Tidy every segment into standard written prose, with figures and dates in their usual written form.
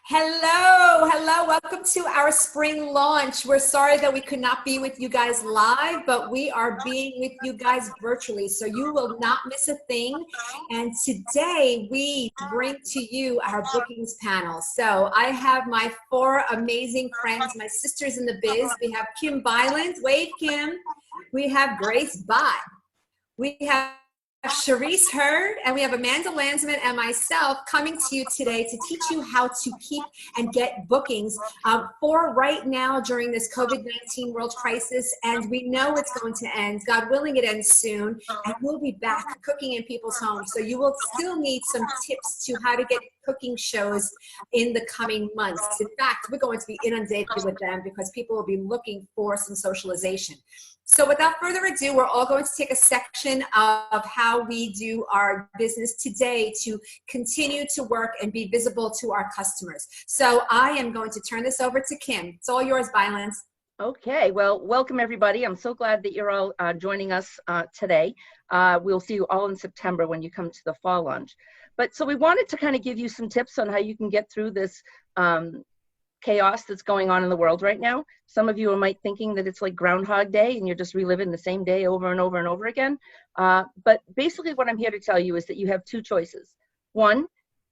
Hello, welcome to our spring launch. We're sorry that we could not be with you guys live, but we are being with you guys virtually, so you will not miss a thing. And today we bring to you our bookings panel. So I have my four amazing friends, my sisters in the biz. We have Kim Byland, wave Kim. We have Grace Bott. We have Charisse Hurd, and we have Amanda Landsman and myself coming to you today to teach you how to keep and get bookings for right now during this COVID-19 world crisis. And we know it's going to end. God willing, it ends soon. And we'll be back cooking in people's homes. So you will still need some tips to how to get cooking shows in the coming months. In fact, we're going to be inundated with them because people will be looking for some socialization. So without further ado, we're all going to take a section of how we do our business today to continue to work and be visible to our customers. So I am going to turn this over to Kim. It's all yours, Byland. Okay, well, welcome everybody. I'm so glad that you're all joining us today. We'll see you all in September when you come to the fall launch. But so we wanted to kind of give you some tips on how you can get through this chaos that's going on in the world right now. Some of you might thinking that it's like Groundhog Day and you're just reliving the same day over and over and over again. But basically what I'm here to tell you is that you have two choices. One,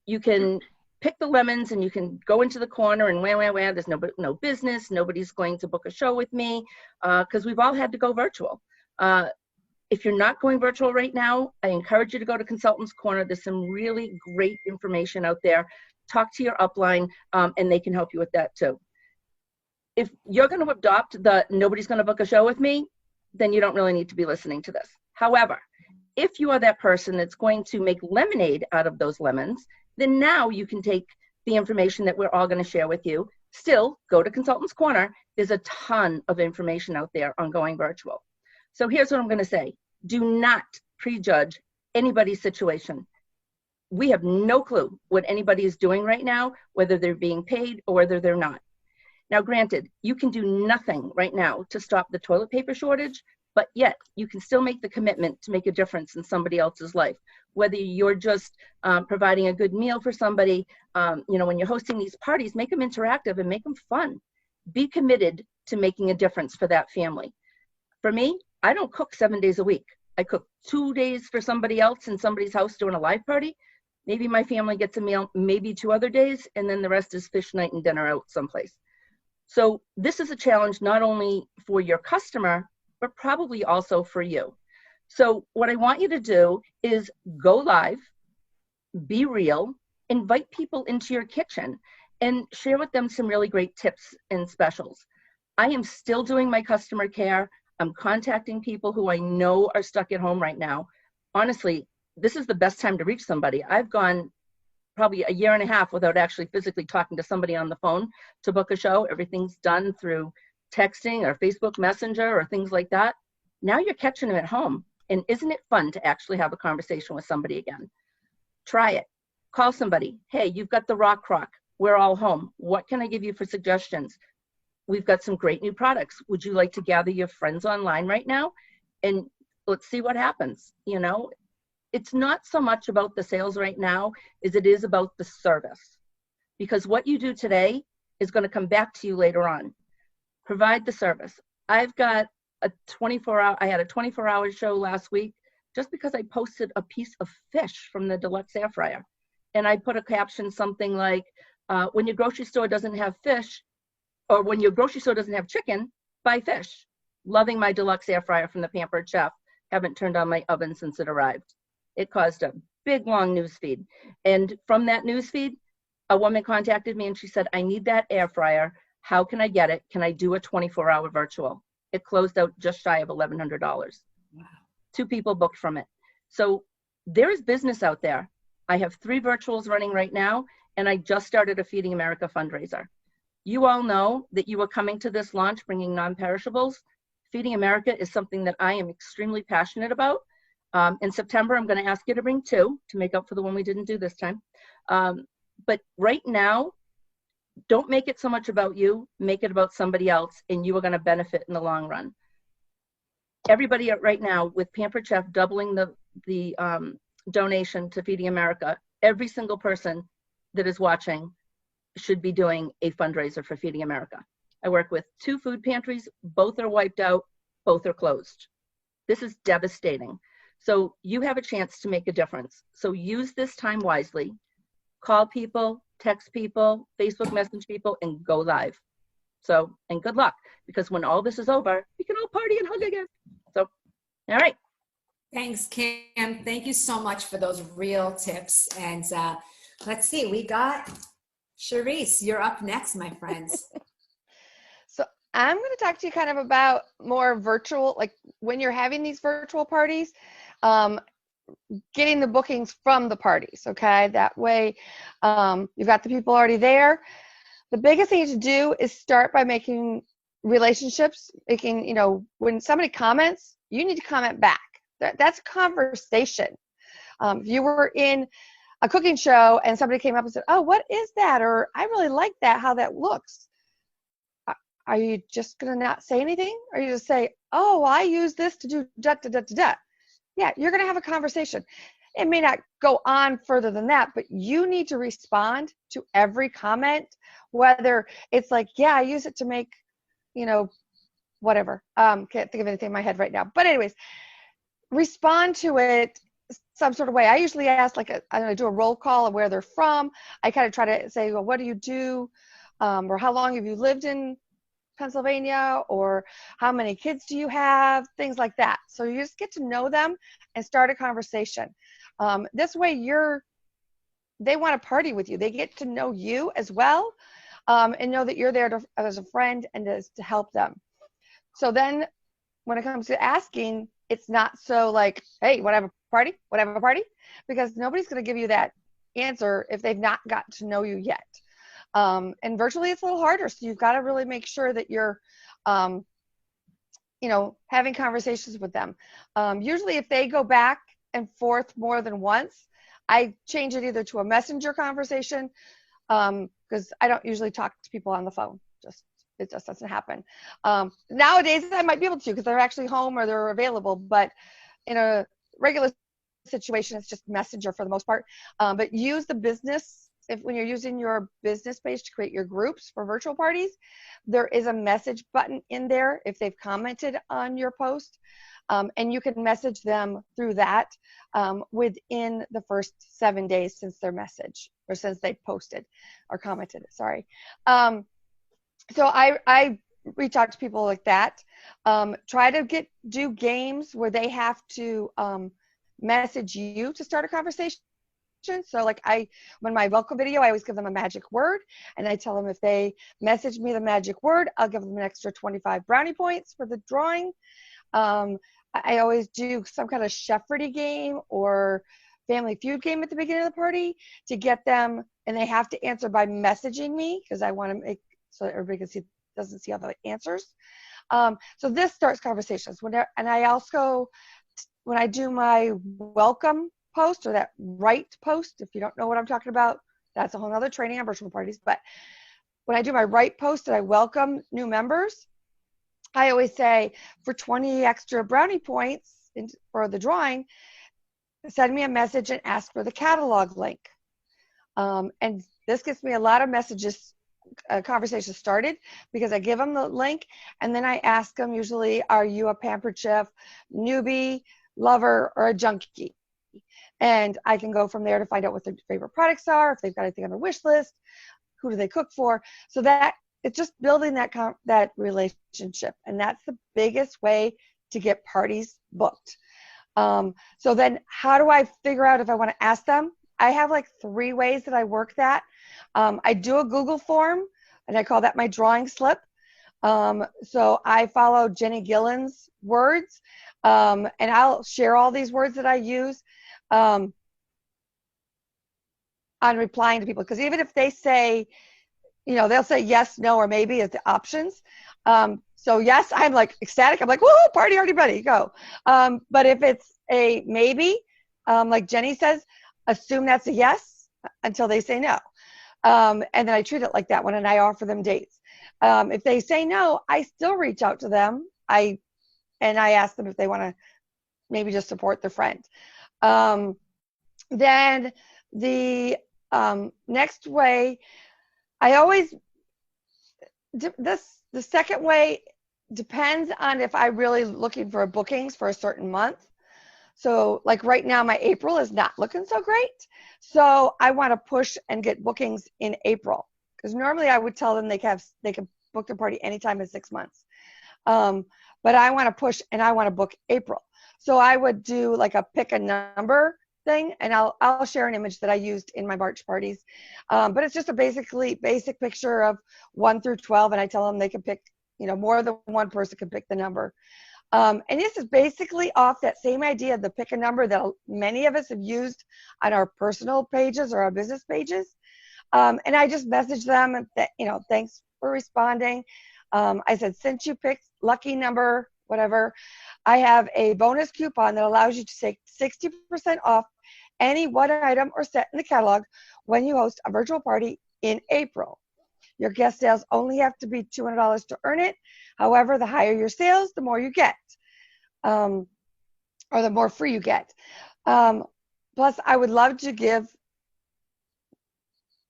you can pick the lemons and you can go into the corner and wah, there's no business, nobody's going to book a show with me because we've all had to go virtual. If you're not going virtual right now, I encourage you to go to Consultants Corner. There's some really great information out there. Talk to your upline and they can help you with that too. If you're going to adopt the nobody's going to book a show with me, then you don't really need to be listening to this. However, if you are that person that's going to make lemonade out of those lemons, then now you can take the information that we're all going to share with you. Still, go to Consultants Corner. There's a ton of information out there on going virtual. So here's what I'm going to say. Do not prejudge anybody's situation. We have no clue what anybody is doing right now, whether they're being paid or whether they're not. Now, granted, you can do nothing right now to stop the toilet paper shortage, but yet you can still make the commitment to make a difference in somebody else's life. Whether you're just providing a good meal for somebody, when you're hosting these parties, make them interactive and make them fun. Be committed to making a difference for that family. For me, I don't cook 7 days a week. I cook 2 days for somebody else in somebody's house doing a live party. Maybe my family gets a meal, maybe 2 other days, and then the rest is fish night and dinner out someplace. So this is a challenge not only for your customer, but probably also for you. So what I want you to do is go live, be real, invite people into your kitchen, and share with them some really great tips and specials. I am still doing my customer care. I'm contacting people who I know are stuck at home right now. Honestly, this is the best time to reach somebody. I've gone probably a year and a half without actually physically talking to somebody on the phone to book a show. Everything's done through texting or Facebook Messenger or things like that. Now you're catching them at home. And isn't it fun to actually have a conversation with somebody again? Try it. Call somebody. Hey, you've got the Rock Crock. We're all home. What can I give you for suggestions? We've got some great new products. Would you like to gather your friends online right now? And let's see what happens. It's not so much about the sales right now as it is about the service. Because what you do today is going to come back to you later on. Provide the service. I've got I had a 24-hour show last week just because I posted a piece of fish from the deluxe air fryer. And I put a caption something like, when your grocery store doesn't have fish, or when your grocery store doesn't have chicken, buy fish. Loving my deluxe air fryer from the Pampered Chef. Haven't turned on my oven since it arrived. It caused a big, long news feed. And from that news feed, a woman contacted me and she said, I need that air fryer. How can I get it? Can I do a 24-hour virtual? It closed out just shy of $1,100. Wow. 2 people booked from it. So there is business out there. I have 3 virtuals running right now, and I just started a Feeding America fundraiser. You all know that you are coming to this launch bringing non-perishables. Feeding America is something that I am extremely passionate about. In September, I'm going to ask you to bring 2 to make up for the one we didn't do this time. But right now, don't make it so much about you, make it about somebody else, and you are going to benefit in the long run. Everybody right now, with Pampered Chef doubling the donation to Feeding America, every single person that is watching should be doing a fundraiser for Feeding America. I work with 2 food pantries. Both are wiped out. Both are closed. This is devastating. So you have a chance to make a difference. So use this time wisely. Call people, text people, Facebook message people, and go live. So, and good luck, because when all this is over, we can all party and hug again. So, all right. Thanks, Kim. Thank you so much for those real tips. And let's see, we got Charisse. You're up next, my friends. So I'm going to talk to you kind of about more virtual, like when you're having these virtual parties, getting the bookings from the parties, okay? That way you've got the people already there. The biggest thing to do is start by making relationships, making, you know, when somebody comments, you need to comment back. That's a conversation. If you were in a cooking show and somebody came up and said, oh, what is that? Or I really like that, how that looks. Are you just going to not say anything? Or you just say, oh, I use this to do da, da, da, da, da. Yeah, you're going to have a conversation. It may not go on further than that, but you need to respond to every comment, whether it's like, yeah, I use it to make, you know, whatever. Can't think of anything in my head right now. But anyways, respond to it some sort of way. I usually ask, like, I do a roll call of where they're from. I kind of try to say, well, what do you do? Or how long have you lived in Pennsylvania? Or how many kids do you have? Things like that. So you just get to know them and start a conversation. This way they want to party with you. They get to know you as well, and know that you're there as a friend and to help them. So then when it comes to asking, it's not so like, hey, want to have a party? Want to have a party? Because nobody's going to give you that answer if they've not got to know you yet. And virtually it's a little harder. So you've got to really make sure that you're, you know, having conversations with them. Usually if they go back and forth more than once, I change it either to a messenger conversation, because I don't usually talk to people on the phone. It just doesn't happen. Nowadays, I might be able to because they're actually home or they're available, but in a regular situation, it's just messenger for the most part. But use the business, when you're using your business page to create your groups for virtual parties, there is a message button in there if they've commented on your post. And you can message them through that within the first 7 days since their message, or since they posted or commented, sorry. So I reach out to people like that. Try to do games where they have to message you to start a conversation. So like when my welcome video, I always give them a magic word, and I tell them if they message me the magic word, I'll give them an extra 25 brownie points for the drawing. I always do some kind of Chefrity game or Family Feud game at the beginning of the party to get them, and they have to answer by messaging me because I want to make so that everybody doesn't see all the answers. So this starts conversations. And I also, when I do my welcome post or that right post, if you don't know what I'm talking about, that's a whole nother training on virtual parties. But when I do my right post and I welcome new members, I always say for 20 extra brownie points for the drawing, send me a message and ask for the catalog link. And this gets me a lot of messages, conversation started, because I give them the link and then I ask them usually, are you a pampered chef, newbie, lover, or a junkie? And I can go from there to find out what their favorite products are, if they've got anything on their wish list, who do they cook for. So that it's just building that relationship, and that's the biggest way to get parties booked. So then how do I figure out if I want to ask them? I have like 3 ways that I work that. I do a Google form, and I call that my drawing slip. So I follow Jenny Gillen's words, and I'll share all these words that I use on replying to people. Because even if they say, you know, they'll say yes, no, or maybe as the options. So yes, I'm like ecstatic. I'm like, whoa, party already ready, go. But if it's a maybe, like Jenny says, assume that's a yes until they say no. And then I treat it like that one, and I offer them dates. If they say no, I still reach out to them. And I ask them if they want to maybe just support their friend. Then the next way I always, the second way depends on if I'm really looking for bookings for a certain month. So like right now, my April is not looking so great. So I want to push and get bookings in April, because normally I would tell them they can book their party anytime in 6 months. But I want to push and I want to book April. So I would do like a pick a number thing, and I'll share an image that I used in my March parties. But it's just a basic picture of 1 through 12, and I tell them they can pick, more than one person can pick the number. And this is basically off that same idea of the pick a number that many of us have used on our personal pages or our business pages. And I just messaged them and thanks for responding. I said, since you picked lucky number, whatever, I have a bonus coupon that allows you to take 60% off any one item or set in the catalog when you host a virtual party in April. Your guest sales only have to be $200 to earn it. However, the higher your sales, the more you get, or the more free you get. Plus, I would love to give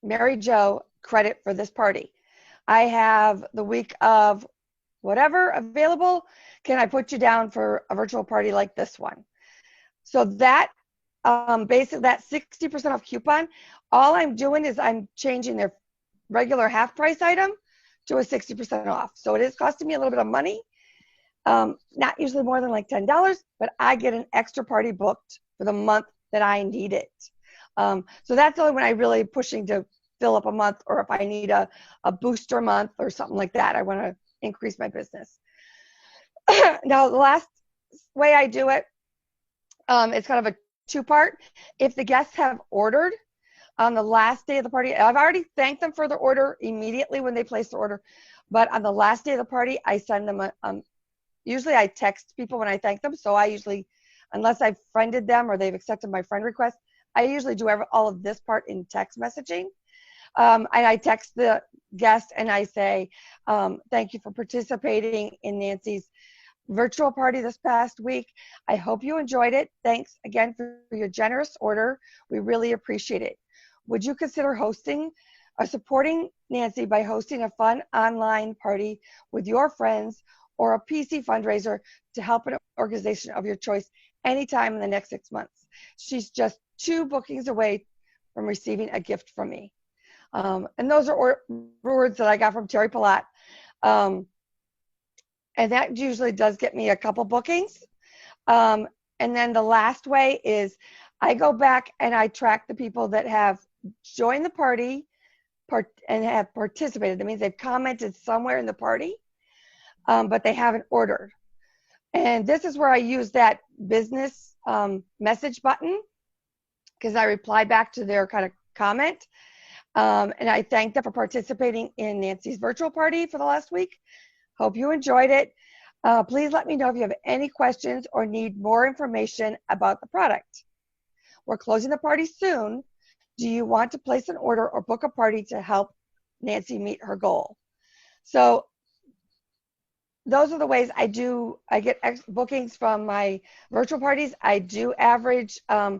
Mary Jo credit for this party. I have the week of whatever available. Can I put you down for a virtual party like this one? So that basically that 60% off coupon, all I'm doing is I'm changing their regular half price item to a 60% off. So it is costing me a little bit of money, not usually more than like $10, but I get an extra party booked for the month that I need it. So that's only when I really pushing to fill up a month, or if I need a booster month or something like that. I want to increase my business. Now, the last way I do it, it's kind of a two-part. If the guests have ordered on the last day of the party, I've already thanked them for their order immediately when they place the order, but on the last day of the party, I send them usually I text people when I thank them. So I usually, unless I've friended them or they've accepted my friend request, I usually do all of this part in text messaging. And I text the guest and I say, thank you for participating in Nancy's virtual party this past week. I hope you enjoyed it. Thanks again for your generous order. We really appreciate it. Would you consider hosting or supporting Nancy by hosting a fun online party with your friends or a PC fundraiser to help an organization of your choice anytime in the next 6 months? She's just 2 bookings away from receiving a gift from me. And those are words that I got from Terry Palat. And that usually does get me a couple bookings. And then the last way is I go back and I track the people that have joined the party and have participated. That means they've commented somewhere in the party, but they haven't ordered. And this is where I use that business message button, because I reply back to their kind of comment. And I thank them for participating in Nancy's virtual party for the last week. Hope you enjoyed it. Please let me know if you have any questions or need more information about the product. We're closing the party soon. Do you want to place an order or book a party to help Nancy meet her goal? So those are the ways I get bookings from my virtual parties. I do average, I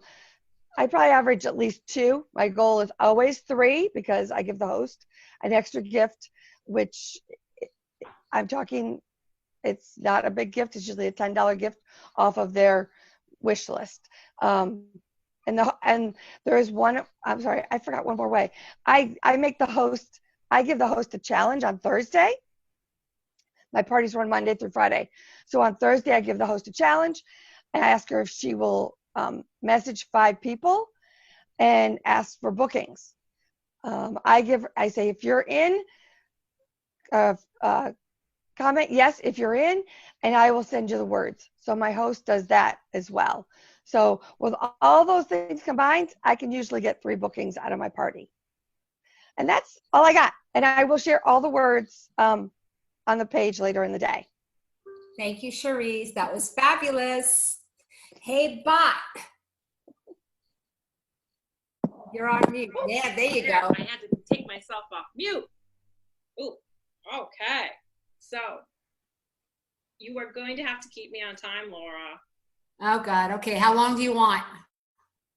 probably average at least 2. My goal is always 3, because I give the host an extra gift, which I'm talking, it's not a big gift. It's usually a $10 gift off of their wish list. And there is one, I'm sorry, I forgot one more way. I give the host a challenge on Thursday. My parties run Monday through Friday. So on Thursday, I give the host a challenge, and I ask her if she will message 5 people and ask for bookings. I say, if you're in, comment yes if you're in, and I will send you the words. So my host does that as well. So with all those things combined, I can usually get 3 bookings out of my party. And that's all I got. And I will share all the words on the page later in the day. Thank you, Cherise. That was fabulous. Hey, Bot. You're on mute. Yeah, there you go. I had to take myself off mute. Ooh, okay. So you are going to have to keep me on time, Laura. Oh, God. Okay. How long do you want?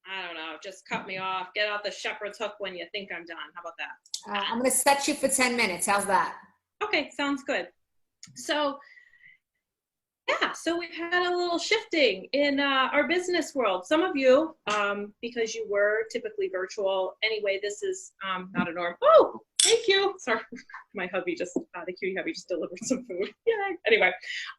I don't know, just cut me off. Get out the shepherd's hook when you think I'm done. How about that? I'm going to set you for 10 minutes. How's that? Okay, sounds good. So yeah, so we've had a little shifting in our business world. Some of you, because you were typically virtual anyway, this is not a norm. Oh, thank you. Sorry, my hubby just, the cutie hubby just delivered some food. Yeah. Anyway,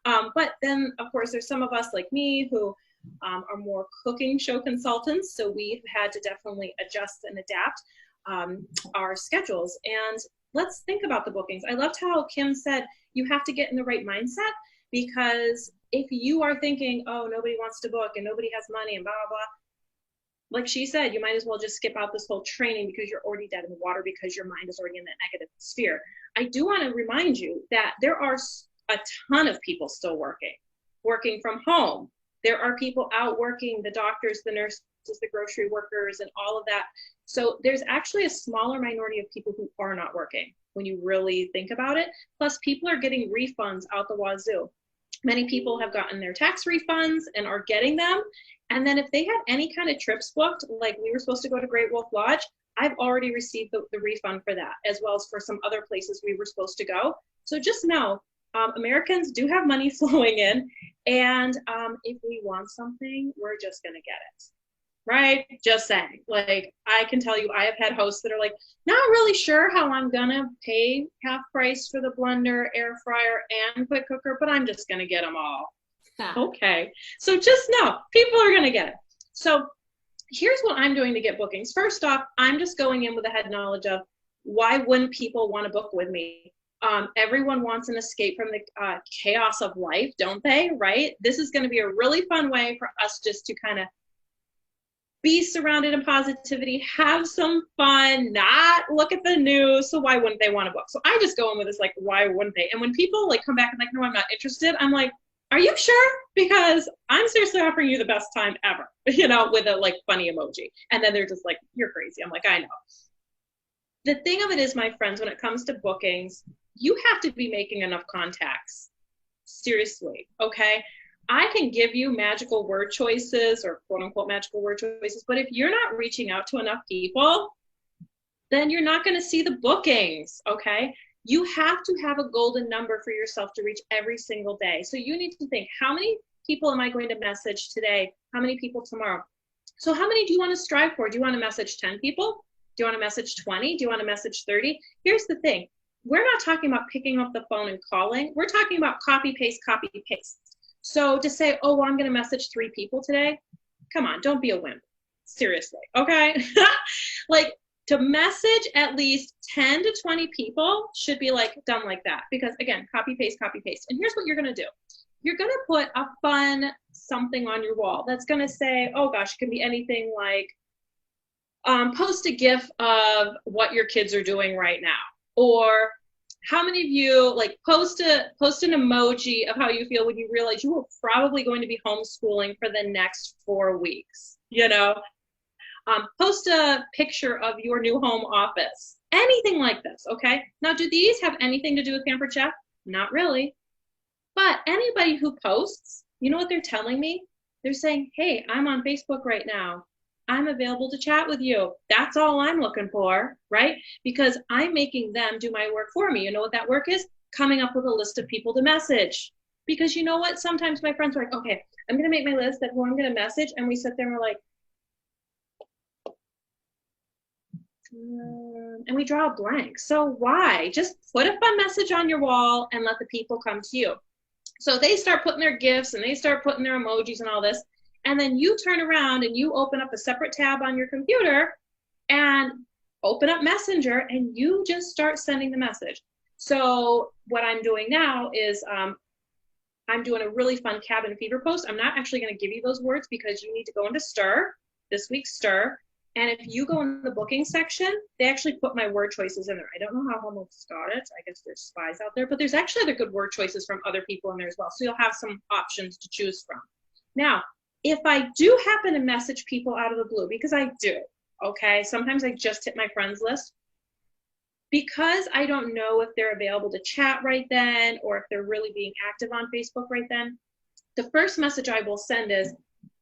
but then of course there's some of us like me who are more cooking show consultants. So we've had to definitely adjust and adapt our schedules. And let's think about the bookings. I loved how Kim said you have to get in the right mindset. Because if you are thinking, oh, nobody wants to book and nobody has money and blah, blah, blah, like she said, you might as well just skip out this whole training because you're already dead in the water because your mind is already in that negative sphere. I do want to remind you that there are a ton of people still working from home. There are people out working, the doctors, the nurses, the grocery workers, and all of that. So there's actually a smaller minority of people who are not working when you really think about it. Plus, people are getting refunds out the wazoo. Many people have gotten their tax refunds and are getting them. And then if they had any kind of trips booked, like we were supposed to go to Great Wolf Lodge, I've already received the refund for that, as well as for some other places we were supposed to go. So just know, Americans do have money flowing in. And if we want something, we're just going to get it. Right? Just saying. Like, I can tell you, I have had hosts that are like, not really sure how I'm gonna pay half price for the blender, air fryer, and quick cooker, but I'm just gonna get them all. Okay. So just know, people are gonna get it. So here's what I'm doing to get bookings. First off, I'm just going in with a head knowledge of why wouldn't people want to book with me? Everyone wants an escape from the chaos of life, don't they? Right? This is gonna be a really fun way for us just to kind of be surrounded in positivity, have some fun, not look at the news. So why wouldn't they want to book? So I just go in with this, like, why wouldn't they? And when people like come back and like, no, I'm not interested, I'm like, are you sure? Because I'm seriously offering you the best time ever, you know, with a like funny emoji. And then they're just like, you're crazy. I'm like, I know. The thing of it is, my friends, when it comes to bookings, you have to be making enough contacts. Seriously, okay? I can give you magical word choices or quote unquote magical word choices, but if you're not reaching out to enough people, then you're not going to see the bookings, okay? You have to have a golden number for yourself to reach every single day. So you need to think, how many people am I going to message today? How many people tomorrow? So how many do you want to strive for? Do you want to message 10 people? Do you want to message 20? Do you want to message 30? Here's the thing. We're not talking about picking up the phone and calling. We're talking about copy, paste, copy, paste. So to say, oh, well, I'm going to message 3 people today. Come on, don't be a wimp. Seriously, okay? Like, to message at least 10 to 20 people should be like done like that. Because again, copy, paste, copy, paste. And here's what you're going to do. You're going to put a fun something on your wall that's going to say, oh gosh, it can be anything like, post a GIF of what your kids are doing right now. Or how many of you like post an emoji of how you feel when you realize you are probably going to be homeschooling for the next 4 weeks, you know? Post a picture of your new home office, anything like this, okay? Now, do these have anything to do with Pampered Chef? Not really. But anybody who posts, you know what they're telling me? They're saying, hey, I'm on Facebook right now. I'm available to chat with you. That's all I'm looking for, right? Because I'm making them do my work for me. You know what that work is? Coming up with a list of people to message. Because you know what? Sometimes my friends are like, okay, I'm going to make my list of who I'm going to message. And we sit there and we're like, and we draw a blank. So why? Just put a fun message on your wall and let the people come to you. So they start putting their GIFs and they start putting their emojis and all this. And then you turn around and you open up a separate tab on your computer and open up Messenger and you just start sending the message. So what I'm doing now is I'm doing a really fun cabin fever post. I'm not actually going to give you those words because you need to go into Stir, this week's Stir. And if you go in the booking section, they actually put my word choices in there. I don't know how homeworks got it. I guess there's spies out there, but there's actually other good word choices from other people in there as well. So you'll have some options to choose from. Now, if I do happen to message people out of the blue, because I do, okay, sometimes I just hit my friends list, because I don't know if they're available to chat right then or if they're really being active on Facebook right then, the first message I will send is,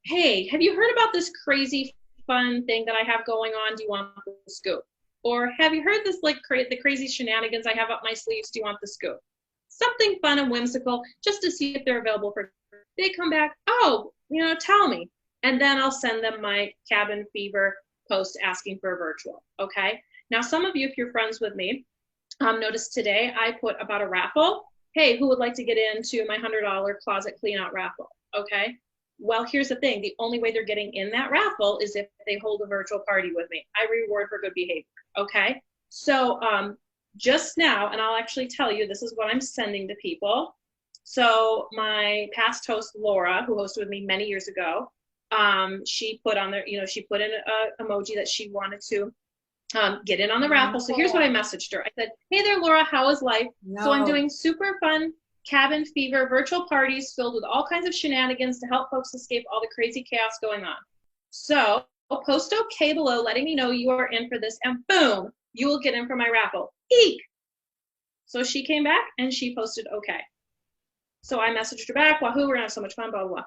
hey, have you heard about this crazy fun thing that I have going on. Do you want the scoop? Or have you heard this, like the crazy shenanigans I have up my sleeves? Do you want the scoop? Something fun and whimsical, just to see if they're available for. They come back, oh, tell me. And then I'll send them my cabin fever post asking for a virtual, okay? Now, some of you, if you're friends with me, notice today I put about a raffle. Hey, who would like to get into my $100 closet clean out raffle, okay? Well, here's the thing. The only way they're getting in that raffle is if they hold a virtual party with me. I reward for good behavior, okay? So just now, and I'll actually tell you, this is what I'm sending to people. So my past host, Laura, who hosted with me many years ago, she put on there, she put in an emoji that she wanted to get in on the raffle. So here's what I messaged her. I said, hey there, Laura, how is life? No. So I'm doing super fun cabin fever virtual parties filled with all kinds of shenanigans to help folks escape all the crazy chaos going on. So post okay below letting me know you are in for this, and boom, you will get in for my raffle. Eek! So she came back and she posted okay. So I messaged her back, wahoo, we're gonna have so much fun, blah, blah, blah.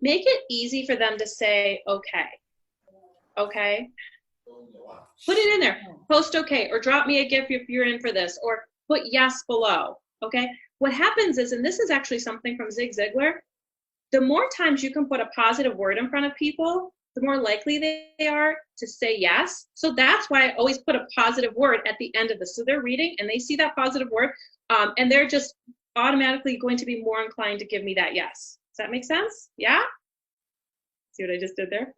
Make it easy for them to say okay. Okay? Put it in there. Post okay, or drop me a GIF if you're in for this, or put yes below. Okay? What happens is, and this is actually something from Zig Ziglar, the more times you can put a positive word in front of people, the more likely they are to say yes. So that's why I always put a positive word at the end of this. So they're reading and they see that positive word, and they're just automatically going to be more inclined to give me that yes. Does that make sense? Yeah? See what I just did there?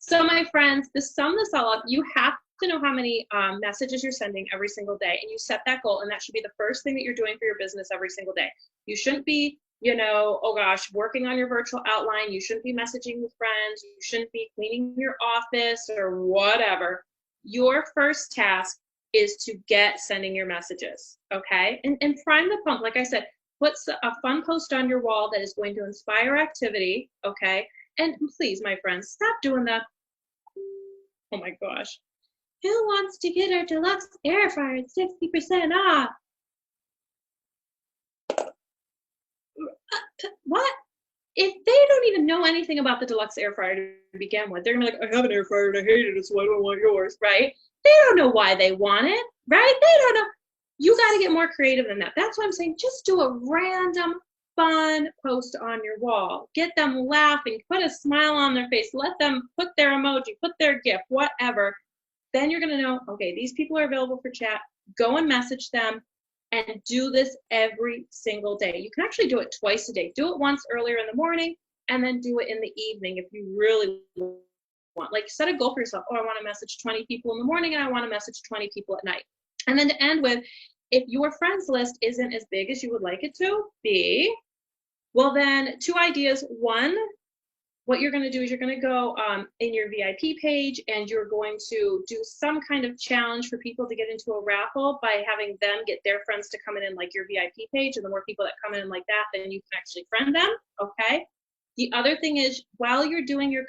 So my friends, to sum this all up, you have to know how many messages you're sending every single day, and you set that goal, and that should be the first thing that you're doing for your business every single day. You shouldn't be, oh gosh, working on your virtual outline. You shouldn't be messaging with friends. You shouldn't be cleaning your office or whatever. Your first task is to get sending your messages, okay? And prime the pump. Like I said, put a fun post on your wall that is going to inspire activity, okay? And please, my friends, stop doing the, oh my gosh, who wants to get our deluxe air fryer at 60% off? What? If they don't even know anything about the deluxe air fryer to begin with, they're gonna be like, I have an air fryer and I hate it, so I don't want yours, right? They don't know why they want it, right? They don't know. You got to get more creative than that. That's why I'm saying just do a random fun post on your wall. Get them laughing, put a smile on their face, let them put their emoji, put their GIF, whatever. Then you're going to know, okay, these people are available for chat. Go and message them and do this every single day. You can actually do it twice a day. Do it once earlier in the morning and then do it in the evening if you really want. Like, set a goal for yourself. Oh, I want to message 20 people in the morning and I want to message 20 people at night. And then to end with, if your friends list isn't as big as you would like it to be, well then 2 ideas. 1, what you're going to do is you're going to go in your VIP page and you're going to do some kind of challenge for people to get into a raffle by having them get their friends to come in like your VIP page. And the more people that come in like that, then you can actually friend them, okay? The other thing is, while you're doing your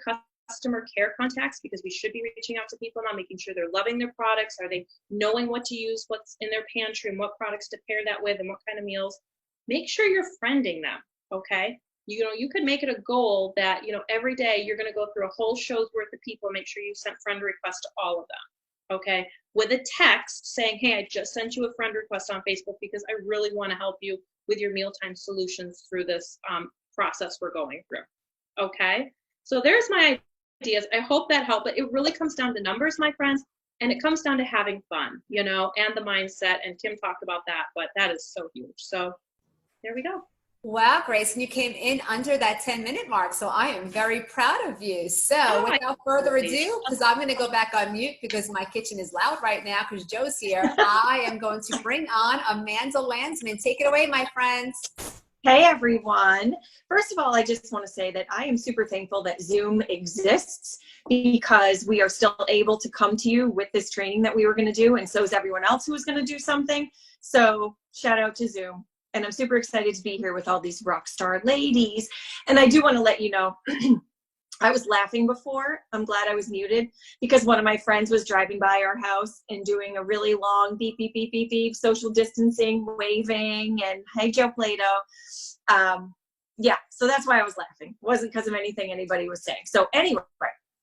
customer care contacts, because we should be reaching out to people now, making sure they're loving their products, are they knowing what to use, what's in their pantry, and what products to pair that with, and what kind of meals, make sure you're friending them, okay? You could make it a goal that, every day you're going to go through a whole show's worth of people and make sure you sent friend requests to all of them, okay? With a text saying, hey, I just sent you a friend request on Facebook because I really want to help you with your mealtime solutions through this process we're going through, okay? So there's my ideas. I hope that helped, but it really comes down to numbers, my friends, and it comes down to having fun, and the mindset, and Kim talked about that, but that is so huge. So there we go. Wow, Grace, and you came in under that 10-minute mark, so I am very proud of you. So without further ado, because I'm going to go back on mute because my kitchen is loud right now because Joe's here, I am going to bring on Amanda Landsman. Take it away, my friends. Hey everyone. First of all, I just want to say that I am super thankful that Zoom exists because we are still able to come to you with this training that we were going to do, and so is everyone else who was going to do something. So shout out to Zoom. And I'm super excited to be here with all these rock star ladies. And I do want to let you know, I was laughing before. I'm glad I was muted because one of my friends was driving by our house and doing a really long beep, beep, beep, beep, beep, social distancing, waving, and hey, Joe Plato. yeah, so that's why I was laughing. It wasn't because of anything anybody was saying. So anyway,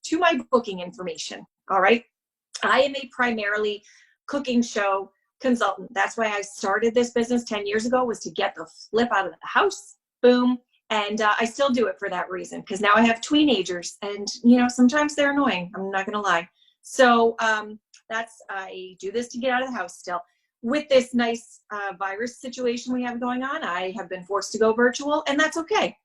to my booking information, all right? I am a primarily cooking show consultant. That's why I started this business 10 years ago, was to get the flip out of the house, boom. And I still do it for that reason, because now I have teenagers and, you know, sometimes they're annoying. I'm not going to lie. So I do this to get out of the house still. With this nice virus situation we have going on, I have been forced to go virtual, and that's okay.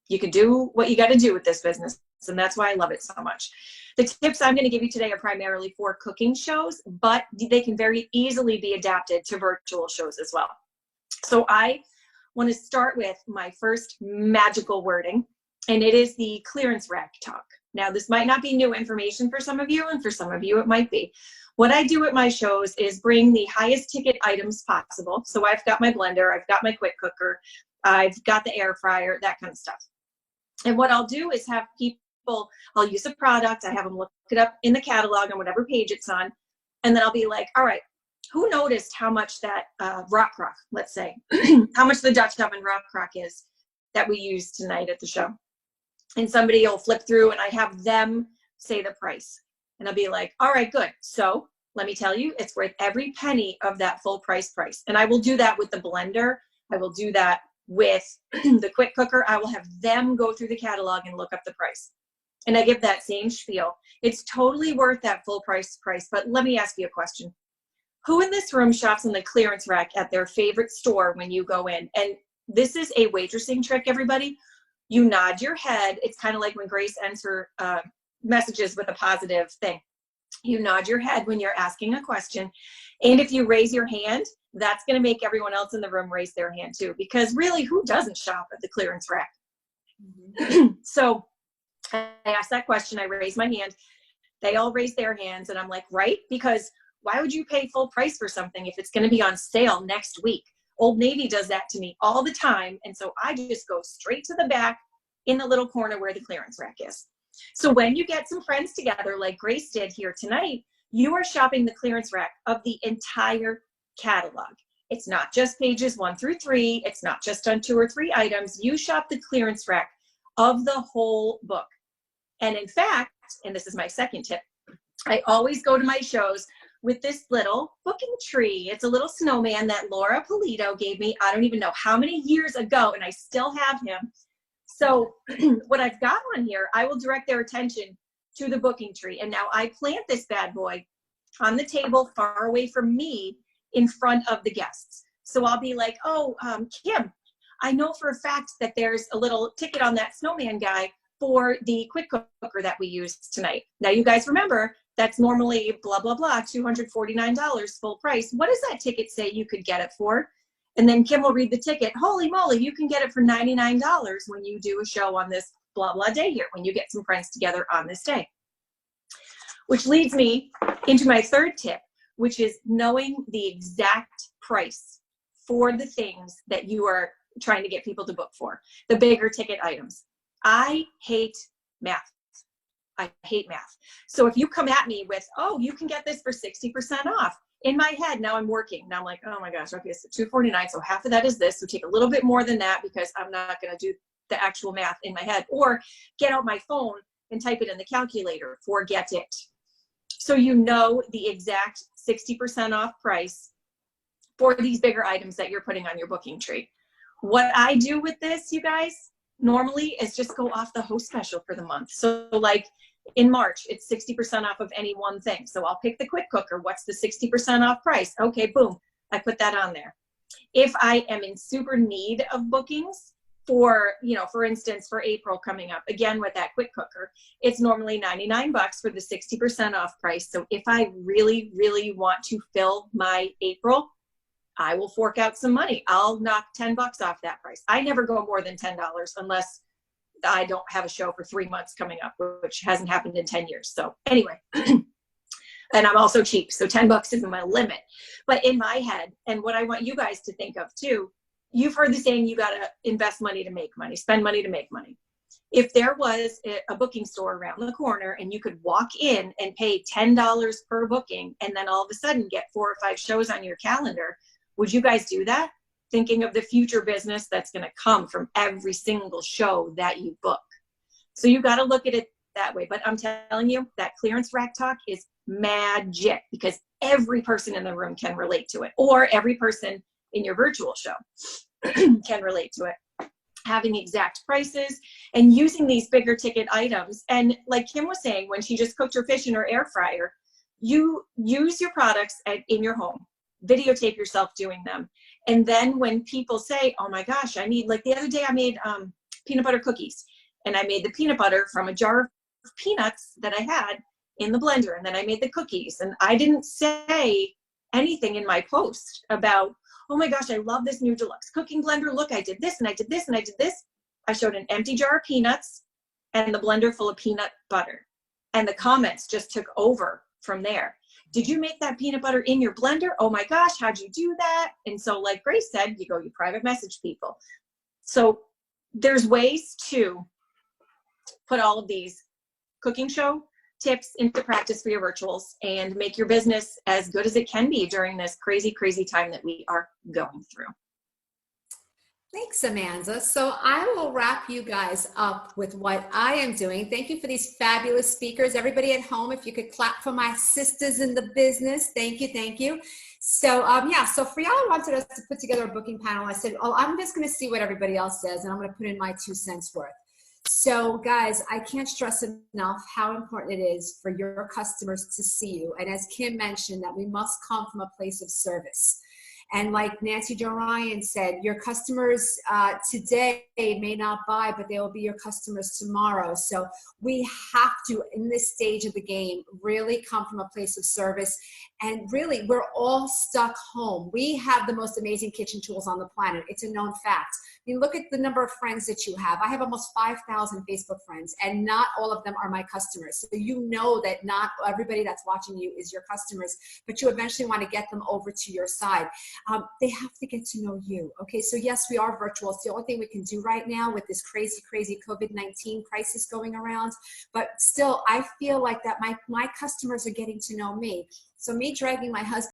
You can do what you got to do with this business, and that's why I love it so much. The tips I'm going to give you today are primarily for cooking shows, but they can very easily be adapted to virtual shows as well. So I want to start with my first magical wording, and it is the clearance rack talk. Now, this might not be new information for some of you, and for some of you it might be. What I do at my shows is bring the highest ticket items possible. So I've got my blender, I've got my quick cooker, I've got the air fryer, that kind of stuff. And what I'll do is have people, I'll use a product, I have them look it up in the catalog on whatever page it's on, and then I'll be like, all right, who noticed how much that rock crock, let's say, how much the Dutch oven rock crock is that we use tonight at the show? And somebody will flip through and I have them say the price. And I'll be like, all right, good. So let me tell you, it's worth every penny of that full price. And I will do that with the blender. I will do that with the quick cooker. I will have them go through the catalog and look up the price. And I give that same spiel. It's totally worth that full price. But let me ask you a question. Who in this room shops on the clearance rack at their favorite store when you go in? And this is a waitressing trick, everybody. You nod your head. It's kind of like when Grace ends her messages with a positive thing. You nod your head when you're asking a question. And if you raise your hand, that's going to make everyone else in the room raise their hand too. Because really, who doesn't shop at the clearance rack? Mm-hmm. So I asked that question. I raised my hand. They all raised their hands. And I'm like, right? Because why would you pay full price for something if it's going to be on sale next week? Old Navy does that to me all the time. And so I just go straight to the back in the little corner where the clearance rack is. So when you get some friends together like Grace did here tonight, you are shopping the clearance rack of the entire catalog. It's not just pages 1 through 3. It's not just on 2 or 3 items. You shop the clearance rack of the whole book. And in fact, and this is my second tip, I always go to my shows with this little booking tree. It's a little snowman that Laura Polito gave me, I don't even know how many years ago, and I still have him. So what I've got on here, I will direct their attention to the booking tree. And now I plant this bad boy on the table far away from me in front of the guests. So I'll be like, oh, Kim, I know for a fact that there's a little ticket on that snowman guy for the quick cooker that we used tonight. Now you guys remember, that's normally blah, blah, blah, $249 full price. What does that ticket say you could get it for? And then Kim will read the ticket. Holy moly, you can get it for $99 when you do a show on this blah, blah day here, when you get some friends together on this day. Which leads me into my third tip, which is knowing the exact price for the things that you are trying to get people to book for, the bigger ticket items. I hate math. I hate math. So if you come at me with, oh, you can get this for 60% off, in my head, now I'm working. Now I'm like, oh my gosh, okay, so $249, so half of that is this. So take a little bit more than that because I'm not going to do the actual math in my head, or get out my phone and type it in the calculator. Forget it. So you know the exact 60% off price for these bigger items that you're putting on your booking tree. What I do with this, you guys, normally is just go off the host special for the month. So like in March, it's 60% off of any one thing. So I'll pick the quick cooker. What's the 60% off price? Okay, boom, I put that on there. If I am in super need of bookings for, you know, for instance, for April coming up, again with that quick cooker, it's normally $99 for the 60% off price. So if I really, really want to fill my April, I will fork out some money. I'll knock $10 off that price. I never go more than $10 unless I don't have a show for 3 months coming up, which hasn't happened in 10 years. So anyway, and I'm also cheap. So $10 isn't my limit. But in my head, and what I want you guys to think of too, you've heard the saying, you got to invest money to make money, spend money to make money. If there was a booking store around the corner and you could walk in and pay $10 per booking and then all of a sudden get 4 or 5 shows on your calendar, would you guys do that? thinking of the future business that's going to come from every single show that you book. So you got to look at it that way. But I'm telling you, that clearance rack talk is magic, because every person in the room can relate to it, or every person in your virtual show can relate to it. Having exact prices and using these bigger ticket items. And like Kim was saying, when she just cooked her fish in her air fryer, you use your products in your home, videotape yourself doing them. And then when people say, oh my gosh, I need, like the other day I made peanut butter cookies, and I made the peanut butter from a jar of peanuts that I had in the blender. And then I made the cookies, and I didn't say anything in my post about, oh my gosh, I love this new deluxe cooking blender. Look, I did this and I did this and I did this. I showed an empty jar of peanuts and the blender full of peanut butter. And the comments just took over from there. Did you make that peanut butter in your blender? Oh my gosh, how'd you do that? And so like Grace said, you private message people. So there's ways to put all of these cooking show tips into practice for your virtuals and make your business as good as it can be during this crazy, crazy time that we are going through. Thanks, Amanda. So I will wrap you guys up with what I am doing. Thank you for these fabulous speakers. Everybody at home, if you could clap for my sisters in the business. Thank you, thank you. So yeah, so Friala wanted us to put together a booking panel. I said, oh, I'm just gonna see what everybody else says, and I'm gonna put in my 2 cents worth. So guys, I can't stress enough how important it is for your customers to see you. And as Kim mentioned, that we must come from a place of service. And like Nancy Jo Ryan said, your customers today may not buy, but they will be your customers tomorrow. So we have to, in this stage of the game, really come from a place of service. And really, we're all stuck home. We have the most amazing kitchen tools on the planet. It's a known fact. I mean, look at the number of friends that you have. I have almost 5,000 Facebook friends, and not all of them are my customers. So you know that not everybody that's watching you is your customers, but you eventually want to get them over to your side. They have to get to know you. Okay, so yes, we are virtual. It's the only thing we can do right now with this crazy, crazy COVID-19 crisis going around. But still, I feel like that my customers are getting to know me. So me dragging my husband